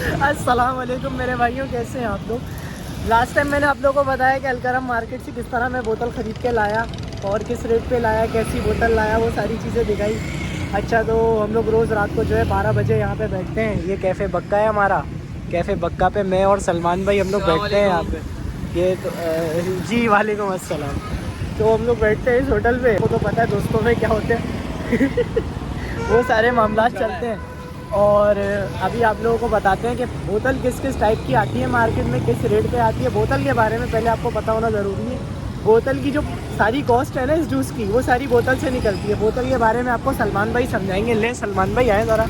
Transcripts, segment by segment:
अस्सलाम वालेकुम मेरे भाइयों, कैसे हैं आप लोग। लास्ट टाइम मैंने आप लोगों को बताया कि अलकरम मार्केट से किस तरह मैं बोतल ख़रीद के लाया और किस रेट पे लाया, कैसी बोतल लाया, वो सारी चीज़ें दिखाई। अच्छा, तो हम लोग रोज़ रात को जो है 12 बजे यहाँ पे बैठते हैं। ये कैफ़े बक्का है हमारा। कैफ़े बक्का पे मैं और सलमान भाई हम लोग बैठते हैं यहाँ पे। ये तो जी वालेकुम अस्सलाम। तो हम लोग बैठते हैं इस होटल पे। वो तो पता है दोस्तों में क्या होते हैं वो सारे मामला चलते हैं। और अभी आप लोगों को बताते हैं कि बोतल किस किस टाइप की आती है मार्केट में, किस रेट पे आती है। बोतल के बारे में पहले आपको पता होना ज़रूरी है। बोतल की जो सारी कॉस्ट है ना इस जूस की, वो सारी बोतल से निकलती है। बोतल के बारे में आपको सलमान भाई समझाएंगे। ले सलमान भाई आए ज़रा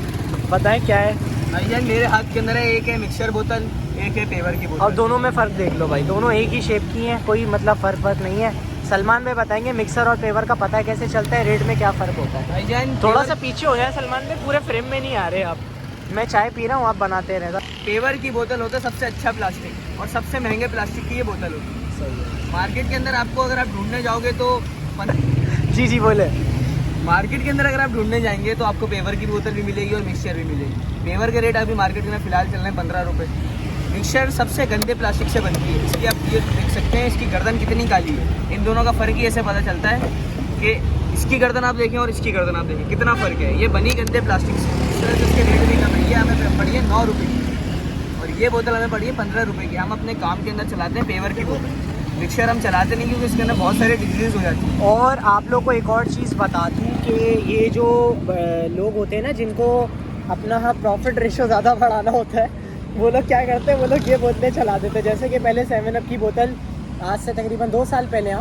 बताएं क्या है। भैया मेरे हाथ के अंदर है, एक है मिक्सर बोतल, एक है पेवर की बोतल। और दोनों में फ़र्क देख लो भाई, दोनों एक ही शेप की हैं, कोई मतलब फ़र्क नहीं है। सलमान भाई बताएंगे मिक्सर और पेवर का पता है कैसे चलता है, रेट में क्या फ़र्क होता है। भाईजान थोड़ा सा पीछे हो जाए सलमान भाई, पूरे फ्रेम में नहीं आ रहे आप। मैं चाय पी रहा हूँ, आप बनाते रहना। पेवर की बोतल होता है सबसे अच्छा प्लास्टिक, और सबसे महंगे प्लास्टिक की ये बोतल होती है। सही है। मार्केट के अंदर आपको अगर आप ढूंढने जाओगे तो जी बोले। मार्केट के अंदर अगर आप ढूंढने जाएंगे तो आपको पेवर की बोतल भी मिलेगी और मिक्सचर भी मिलेगी। पेवर के रेट अभी मार्केट में फिलहाल चल रहे हैं 15 रुपये। मिक्सचर सबसे गंदे प्लास्टिक से बनती है। इसकी आप ये देख सकते हैं, इसकी गर्दन कितनी काली है। इन दोनों का फ़र्क ही ऐसे पता चलता है कि इसकी गर्दन आप देखें और इसकी गर्दन आप देखें, कितना फ़र्क है। ये बनी गंदे प्लास्टिक से, इस तरह से इसके रेट भी कम है। ये हमें पड़ी है 9 रुपये की, और ये बोतल हमें पड़ी है 15 रुपये की। हम अपने काम के अंदर चलाते हैं पेवर की बोतल। मिक्सचर हम चलाते नहीं क्योंकि इसके अंदर बहुत सारे डिजीज़ हो जाती हैं। और आप लोग को एक और चीज़ बता दूँ कि ये जो लोग होते हैं ना, जिनको अपना प्रॉफिट रेशो ज़्यादा बढ़ाना होता है, वो लोग क्या करते हैं, वो लोग ये बोतलें चला देते हैं। जैसे कि पहले 7 अप की बोतल, आज से तकरीबन 2 साल पहले,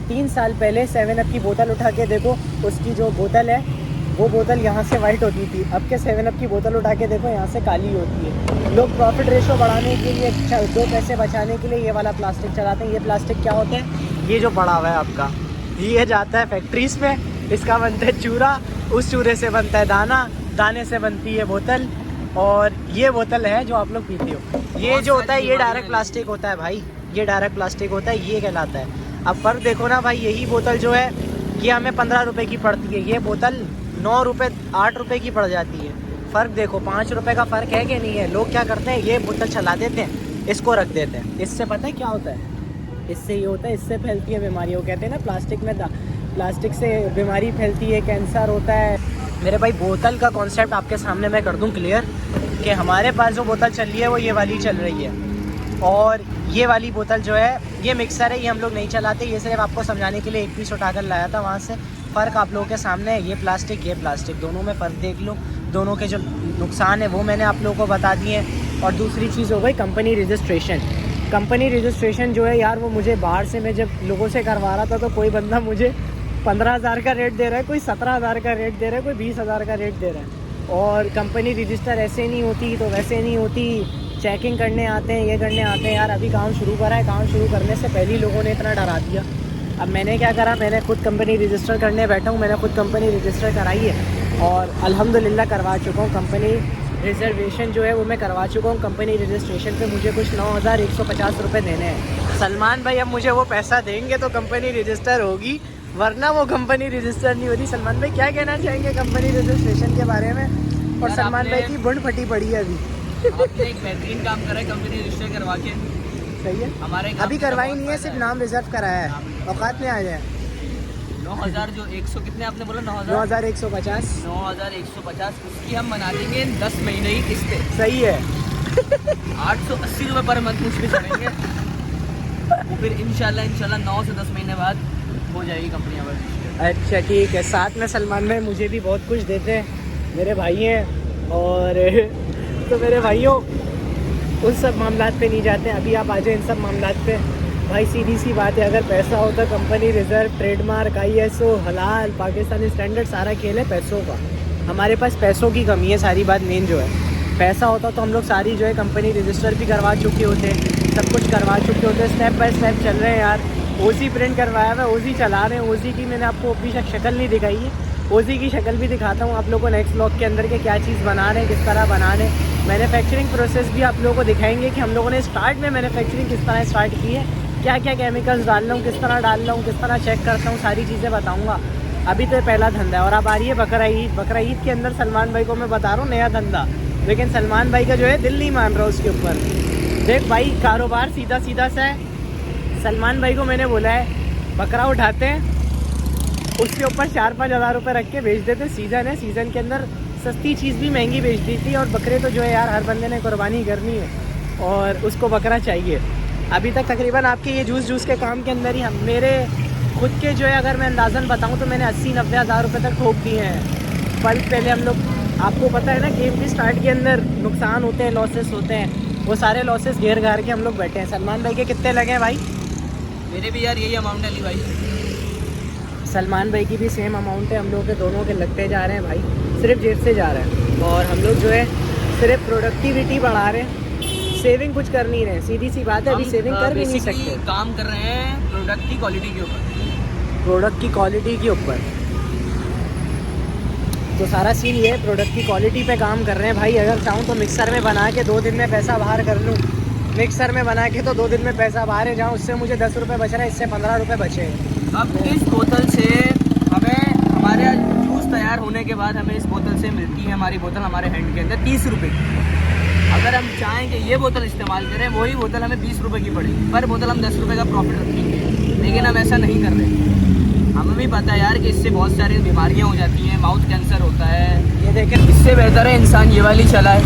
3 साल पहले 7 अप की बोतल उठा के देखो, उसकी जो बोतल है वो बोतल यहाँ से वाइट होती थी। अब के 7 अप की बोतल उठा के देखो, यहाँ से काली होती है। लोग प्रॉफिट रेशो बढ़ाने के लिए, 2 पैसे बचाने के लिए ये वाला प्लास्टिक चलाते हैं। ये प्लास्टिक क्या होता है, ये जो बड़ा हुआ है आपका, ये जाता है फैक्ट्रीज़ में। इसका बनता है चूरा, उस चूरे से बनता है दाना, दाने से बनती है बोतल, और ये बोतल है जो आप लोग पीते हो। ये जो होता है ये डायरेक्ट प्लास्टिक होता है भाई, ये डायरेक्ट प्लास्टिक होता है, ये कहलाता है। अब फ़र्क देखो ना भाई, यही बोतल जो है ये हमें 15 रुपये की पड़ती है, ये बोतल 9 रुपये 8 रुपये की पड़ जाती है। फ़र्क देखो, 5 रुपये का फ़र्क है कि नहीं है। लोग क्या करते हैं, ये बोतल चला देते हैं, इसको रख देते हैं। इससे पता है क्या होता है, इससे ये होता है, इससे फैलती है बीमारी। वो कहते हैं ना प्लास्टिक में, प्लास्टिक से बीमारी फैलती है, कैंसर होता है। मेरे भाई बोतल का कॉन्सेप्ट आपके सामने मैं कर दूं क्लियर, कि हमारे पास जो बोतल चल रही है वो ये वाली चल रही है। और ये वाली बोतल जो है, ये मिक्सर है, ये हम लोग नहीं चलाते। ये सिर्फ आपको समझाने के लिए एक पीस उठाकर लाया था वहाँ से। फ़र्क आप लोगों के सामने है, ये प्लास्टिक, दोनों में फ़र्क देख लो। दोनों के जो नुकसान है वो मैंने आप लोगों को बता दिए हैं। और दूसरी चीज़ हो गई कंपनी रजिस्ट्रेशन। कंपनी रजिस्ट्रेशन जो है यार, वो मुझे बाहर से, मैं जब लोगों से करवा रहा था तो कोई बंदा मुझे 15,000 का रेट दे रहा है, कोई 17,000 का रेट दे रहा है, कोई 20,000 का रेट दे रहा है। और कंपनी रजिस्टर ऐसे नहीं होती तो वैसे नहीं होती, चेकिंग करने आते हैं, ये करने आते हैं। यार अभी काम शुरू करा है, काम शुरू करने से पहले ही लोगों ने इतना डरा दिया। अब मैंने क्या करा, मैंने खुद कंपनी रजिस्टर करने बैठा हूँ। मैंने खुद कंपनी रजिस्टर कराई है और अल्हम्दुलिल्लाह करवा चुका हूँ। कंपनी रिजर्वेशन जो है वो मैं करवा चुका हूँ। कंपनी रजिस्ट्रेशन पे मुझे कुछ 9,150 रुपये देने हैं। सलमान भाई अब मुझे वो पैसा देंगे तो कंपनी रजिस्टर होगी, वरना वो कंपनी रजिस्टर नहीं होती। सलमान भाई क्या कहना चाहेंगे कंपनी रजिस्ट्रेशन के बारे में। और सलमान भाई की बुंड फटी पड़ी है अभी। आपने एक बेहतरीन काम करा है, कंपनी रजिस्टर करवा के। सही है, हमारे अभी करवाई नहीं है, सिर्फ नाम रिजर्व कराया है। औकात में आ जाए 9,000 जो 100 कितने आपने बोला, 9,150 9,150 उसकी हम बना देंगे 10 महीने की किस्तें। सही है 880 रुपये पर मंथ मुझ पे चढ़ेंगे। वो फिर इंशाल्लाह 9 से 10 महीने बाद हो जाएगी कंपनी हमारी। अच्छा ठीक है। साथ में सलमान भाई मुझे भी बहुत कुछ देते हैं, मेरे भाई हैं। और तो मेरे भाइयों उन सब मामलात पे नहीं जाते, अभी आप आ जाए इन सब मामलात पे। भाई सीधी सी बात है, अगर पैसा होता, कंपनी रिजर्व, ट्रेडमार्क, ISO, हलाल, पाकिस्तानी स्टैंडर्ड, सारा खेल है पैसों का। हमारे पास पैसों की कमी है, सारी बात मेन जो है। पैसा होता तो हम लोग सारी जो है कंपनी रजिस्टर भी करवा चुके होते, सब कुछ करवा चुके होते। स्टेप बाय स्टेप चल रहे हैं यार। ओजी प्रिंट करवाया हुआ, ओजी चला रहे हैं। ओजी की मैंने आपको अभी तक शक्ल नहीं दिखाई है, ओजी की शक्ल भी दिखाता हूँ आप लोगों को नेक्स्ट ब्लॉग के अंदर के क्या चीज़ बना रहे हैं, किस तरह बना रहे हैं। मैन्युफैक्चरिंग प्रोसेस भी आप लोगों को दिखाएंगे कि हम लोगों ने स्टार्ट में मैन्युफैक्चरिंग किस तरह स्टार्ट की है, क्या क्या केमिकल्स डाल रहा हूँ, किस तरह डाल रहा हूँ, किस तरह चेक करता हूँ, सारी चीज़ें बताऊँगा। अभी तो पहला धंधा है। और अब आ रही है बकरा ईद। बकरा ईद के अंदर सलमान भाई को मैं बता रहा हूँ नया धंधा, लेकिन सलमान भाई का जो है दिल नहीं मान रहा उसके ऊपर। देख भाई, कारोबार सीधा सीधा सा है। सलमान भाई को मैंने बोला है बकरा उठाते हैं, उसके ऊपर 4-5 हज़ार रुपये रख के बेच देते। सीज़न है, सीज़न के अंदर सस्ती चीज़ भी महंगी बेच दी थी। और बकरे तो जो है यार हर बंदे ने कुर्बानी करनी है और उसको बकरा चाहिए। अभी तक तकरीबन आपके ये जूस के काम के अंदर ही हम मेरे खुद के जो है, अगर मैं अंदाज़न बताऊँ तो मैंने 80-90 हज़ार रुपये तक ठोक दिए हैं। पल पहले हम लोग, आपको पता है ना, गेम की स्टार्ट के अंदर नुकसान होते हैं, लॉसेस होते हैं, वो सारे लॉसेस घेर घार के हम लोग बैठे हैं। सलमान भाई के कितने लगे हैं भाई? मेरे भी यार यही अमाउंट है अली भाई। सलमान भाई की भी सेम अमाउंट है। हम लोगों के दोनों के लगते जा रहे हैं भाई, सिर्फ जेब से जा रहे हैं। और हम लोग जो है सिर्फ प्रोडक्टिविटी बढ़ा रहे हैं, सेविंग कुछ कर नहीं रहे। सीधी सी बात है, अभी सेविंग कर भी नहीं सकते। काम कर रहे हैं प्रोडक्ट की क्वालिटी के ऊपर, प्रोडक्ट की क्वालिटी के ऊपर। तो सारा सीन ये है, प्रोडक्ट की क्वालिटी पे काम कर रहे हैं भाई। अगर चाहूँ तो मिक्सर में बना के 2 दिन में पैसा बाहर कर लूँ। मिक्सर में बना के तो 2 दिन में पैसा बाहर है, जाऊँ उससे मुझे 10 रुपये बच रहा है, इससे 15 रुपये बचे। अब इस बोतल से हमें, हमारे जूस तैयार होने के बाद हमें इस बोतल से मिलती है, हमारी बोतल हमारे हैंड के अंदर 30 रुपये की। अगर हम चाहें कि ये बोतल इस्तेमाल करें, वही बोतल हमें 20 रुपये की पड़ेगी। पर बोतल हम 10 रुपये का प्रॉफिट रखेंगे, लेकिन हम ऐसा नहीं कर रहे। हमें भी पता है यार कि इससे बहुत सारी बीमारियां हो जाती हैं, माउथ कैंसर होता है। ये देखें, इससे बेहतर है इंसान ये वाली चलाए,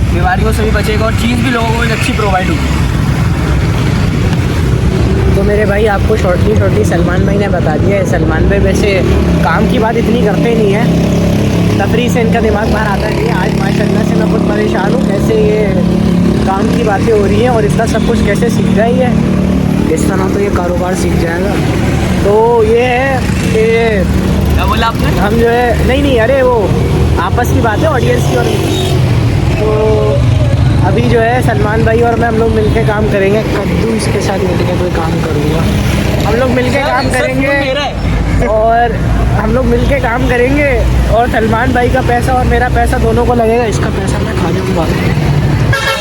बीमारियों से भी बचेगा और चीज़ भी लोगों को अच्छी प्रोवाइड होगी। तो मेरे भाई आपको शॉर्टली सलमान भाई ने बता दिया है। सलमान भाई वैसे काम की बात इतनी करते नहीं है, तफरी से इनका दिमाग बाहर आता नहीं है। आज माशाल्लाह से मैं खुद परेशान हूँ कैसे ये काम की बातें हो रही हैं और इतना सब कुछ कैसे सीख रहा ही है। इस तरह तो ये कारोबार सीख जाएगा। तो ये है कि क्या बोला आपने? हम जो है नहीं अरे वो आपस की बात है ऑडियंस की। और तो अभी जो है सलमान भाई और मैं, हम लोग मिलके काम करेंगे। कद्दू इसके साथ मिलके कोई काम करूँगा, हम लोग मिलके काम करेंगे और हम लोग मिलके काम करेंगे। और सलमान भाई का पैसा और मेरा पैसा दोनों को लगेगा, इसका पैसा मैं खा जाऊँगा।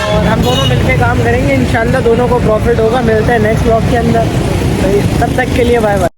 और हम दोनों मिलके काम करेंगे, इंशाल्लाह दोनों को प्रॉफिट होगा। मिलते हैं नेक्स्ट ब्लॉग के अंदर। तो तब तक के लिए बाय बाय।